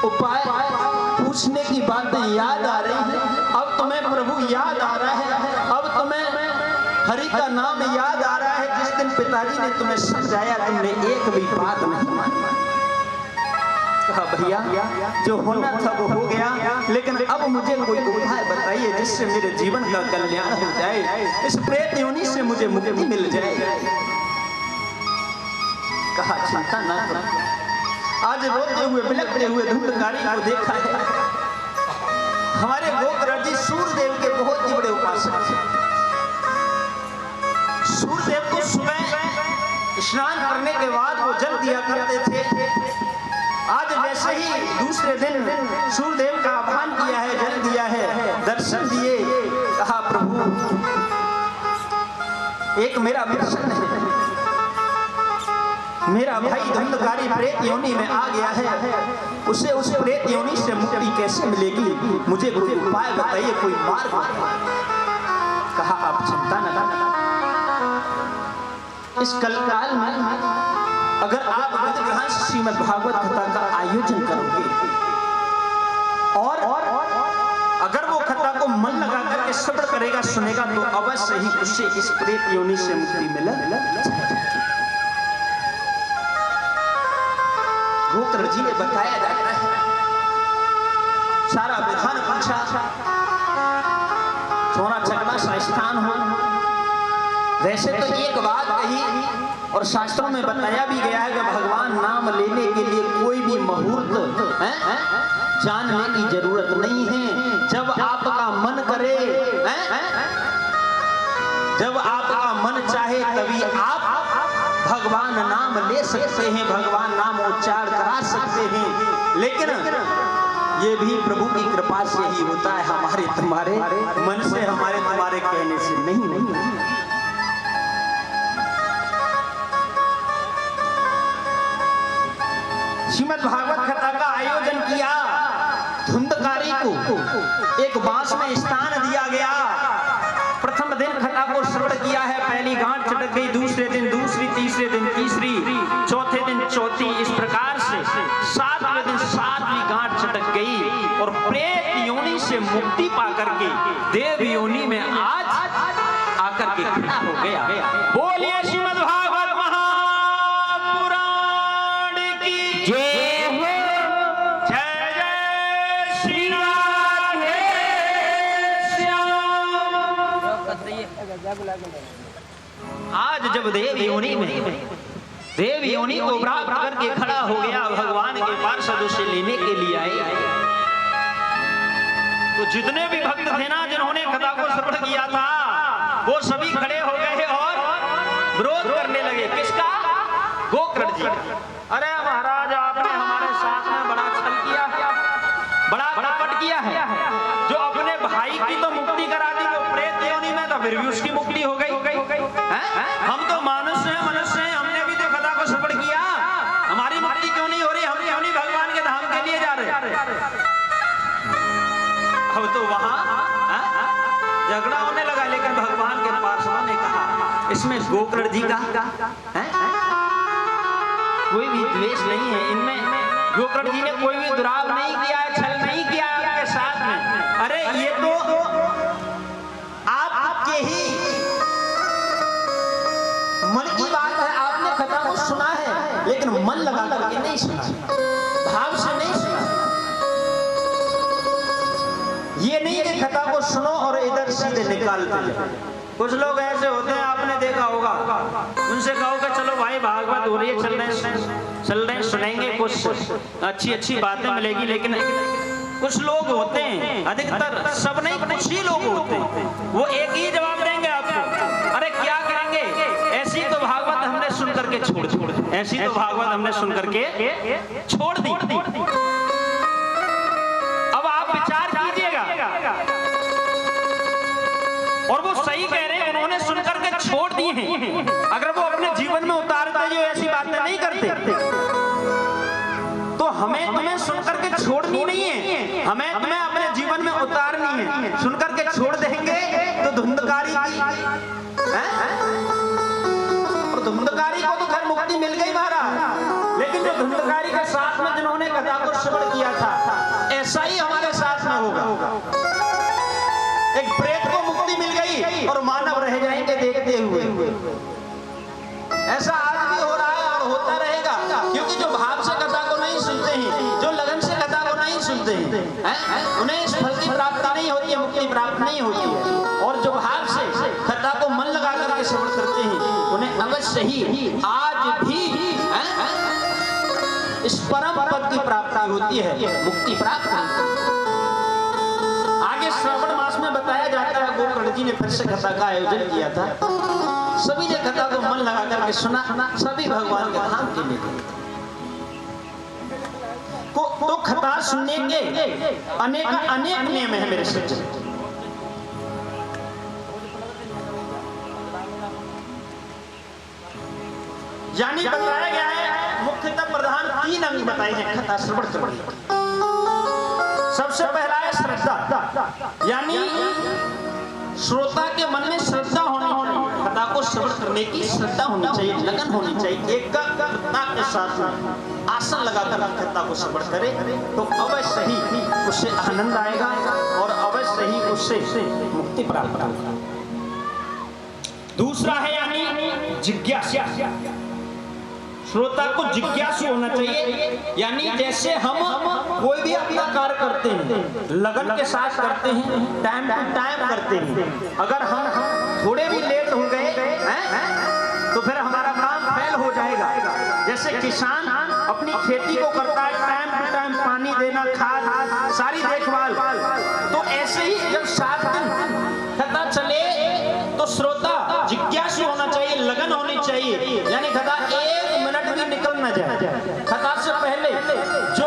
उपाय पूछने की बातें याद आ रही है। अब तुम्हें प्रभु याद आ रहा है, अब तुम्हें हरि का नाम याद आ रहा है। जिस दिन पिताजी ने तुम्हें समझाया तुमने एक भी बात नहीं मानी। कहा भैया जो होना था वो हो गया, लेकिन अब मुझे कोई उपाय बताइए जिससे मेरे जीवन का कल्याण हो जाए, इस प्रेत योनि से मुझे मुक्ति मिल जाए। कहा चिंता ना करो। आज रोते हुए बिलखते हुए धुंधकारी को देखा है। हमारे गोकर्ण जी सूर्यदेव के बहुत ही बड़े उपासक थे। सूर्यदेव को सुबह स्नान करने के बाद वो जल दिया करते थे। आज जैसे ही दूसरे दिन सूर्यदेव का आह्वान किया है, जल दिया है, दर्शन दिए, कहा प्रभु एक मेरा प्रश्न है, मेरा भाई धुंधकारी प्रेत योनि में आ गया है, उसे उस प्रेत योनि से मुक्ति कैसे मिलेगी? मुझे कोई उपाय बताइए, कोई मार्ग। कहा आप चिंता न करें, इस कलकाल में अगर आप वेद ग्रंथ श्रीमद् भागवत कथा का आयोजन करोगे और अगर वो कथा को मन लगा करके श्रवण करेगा, सुनेगा, तो अवश्य ही उसे इस प्रेत योनि से मुक्ति मिलेगी। गोकर्ण जी ने बताया जाता है, सारा विधान पूछा, सोना चकना संस्थान हो। वैसे तो एक बात कही और शास्त्रों में बताया भी गया है कि भगवान नाम लेने के लिए कोई भी मुहूर्त जानने की जरूरत नहीं है। जब आपका मन करे, जब आपका मन चाहे तभी आप भगवान नाम ले सकते हैं, भगवान नाम उच्चार करा सकते हैं। लेकिन ये भी प्रभु की कृपा से ही होता है, हमारे तुम्हारे मन से, हमारे तुम्हारे कहने से नहीं। श्रीमद् भागवत कथा का आयोजन किया। धुंधकारी को एक बांस में स्थान दिया गया। प्रथम दिन कथा को श्रवण किया है, पहली गांठ चढ़ गई, दूसरे दिन दूसरी, तीसरे दिन तीसरी, चौथे दिन चौथी, इस प्रकार से सातवें दिन सातवीं गांठ चढ़ गई और प्रेत योनि से मुक्ति पाकर के देव योनि में आज आकर के खड़ा हो गया। बोलिए श्रीमद् भागवत महापुराण की जय हो। जय जय श्री राधे श्याम। आज जब देव योनि में देव योनि को प्राप्त करके खड़ा हो गया, भगवान के पार्षद उसे लेने के लिए आए। तो जितने भी भक्त थे ना, जिन्होंने कथा को श्रवण किया था, वो सभी खड़े हो गए और विरोध करने लगे। किसका? गोकर्ण जी। अरे महाराज, आपने हमारे साथ में बड़ा छल किया है, बड़ा कपट किया है। जो अपने भाई की तो मुक्ति करा दी, वो प्रेत योनि में तो फिर भी उसकी मुक्ति हो गई। हम तो मनुष्य हैं, हमने भी तो कथा को श्रवण किया, हमारी मुक्ति क्यों नहीं हो रही? हम क्यों नहीं भगवान के धाम के लिए जा रहे? अब तो वहां झगड़ा होने लगा। लेकिन भगवान के पार्षदों ने कहा, इसमें गोकर्ण जी का कोई भी द्वेष नहीं है, इनमें गोकर्ण जी ने कोई भी दुराव नहीं किया है, छल नहीं किया है आपके साथ में। अरे ये तो आपके ही मन की बात है, आपने कथा को सुना है लेकिन मन लगा करके नहीं सुना, भाव से नहीं सुना। ये नहीं कि कथा को सुनो और इधर सीधे निकालते जाओ। कुछ लोग ऐसे होते हैं, आपने देखा होगा, उनसे कहो कि चलो भाई भागवत हो रही है, चल रहे सुनेंगे, कुछ अच्छी बातें मिलेगी। लेकिन कुछ लोग होते हैं, अधिकतर सब नहीं, कुछ ही लोग होते हैं, वो एक ही जवाब देंगे आपको, अरे क्या करेंगे, ऐसी तो भागवत हमने सुन करके छोड़ दी, ऐसी तो भागवत हमने सुन करके छोड़ दी। अब आप विचार कीजिएगा, और वो सही कह रहे हैं, उन्होंने सुन करके छोड़ दिए हैं। अगर वो अपने जीवन में उतारते जो ऐसी बातें नहीं करते, तो हमें तुम्हें सुन करके छोड़नी नहीं है, हमें तुम्हें अपने जीवन में उतारनी है। सुन करके छोड़ देंगे तो धुंधकारी की, और धुंधकारी को तो खैर मुक्ति मिल गई महाराज, लेकिन जो धुंधकारी के साथ में जिन्होंने कथा को श्रवण किया था, ऐसा ही हमारे साथ में होगा। एक प्रेत को मुक्ति मिल गई और मानव रह जाएंगे देखते हुए। ऐसा आज भी हो रहा है और होता रहेगा, क्योंकि जो भाव से कथा को नहीं सुनते हैं, जो लगन से कथा को नहीं सुनते हैं, उन्हें इस फल की प्राप्ति नहीं होती है, मुक्ति प्राप्त नहीं होती है। और जो भाव से कथा को मन लगा करके श्रवण करते हैं, उन्हें अवश्य ही आज भी इस परम पद की प्राप्ति होती है, मुक्ति प्राप्त होती है। आगे श्रावण मास में बताया जाता है, गोकर्ण जी ने फिर से कथा का आयोजन किया था। सभी ने कथा को मन लगा करके सुना, सभी भगवान के धाम के लिए गए। तो कथा सुनने के अनेक नियम है मेरे सज्जन। यानी बताया गया है, मुख्यतः प्रधान 3 अंग बताए हैं कथा श्रवण करने के। सबसे पहला है श्रद्धा, यानी श्रोता के मन में श्रद्धा होनी चाहिए, कथा को श्रवण करने की श्रद्धा होनी चाहिए, लगन होनी चाहिए। एकाग्रता के साथ आसन लगाकर कथा को श्रवण करे तो अवश्य ही उससे आनंद आएगा और अवश्य ही उससे मुक्ति प्राप्त होगा। दूसरा है यानी जिज्ञासा, श्रोता को जिज्ञासु होना चाहिए। यानी जैसे हम कोई भी अपना कार्य करते हैं, लगन के साथ करते हैं, टाइम टू टाइम करते हैं, अगर हम थोड़े भी लेट हो गए तो फिर हमारा काम फेल हो जाएगा। जैसे किसान अपनी खेती को करता है, टाइम टू टाइम पानी देना, खाद, सारी देखभाल, तो ऐसे ही जब 7 दिन कथा चले तो श्रोता जिज्ञासु होना चाहिए, लगन होनी चाहिए। यानी कथा 1 मिनट भी निकल न जाए। कथा से पहले जो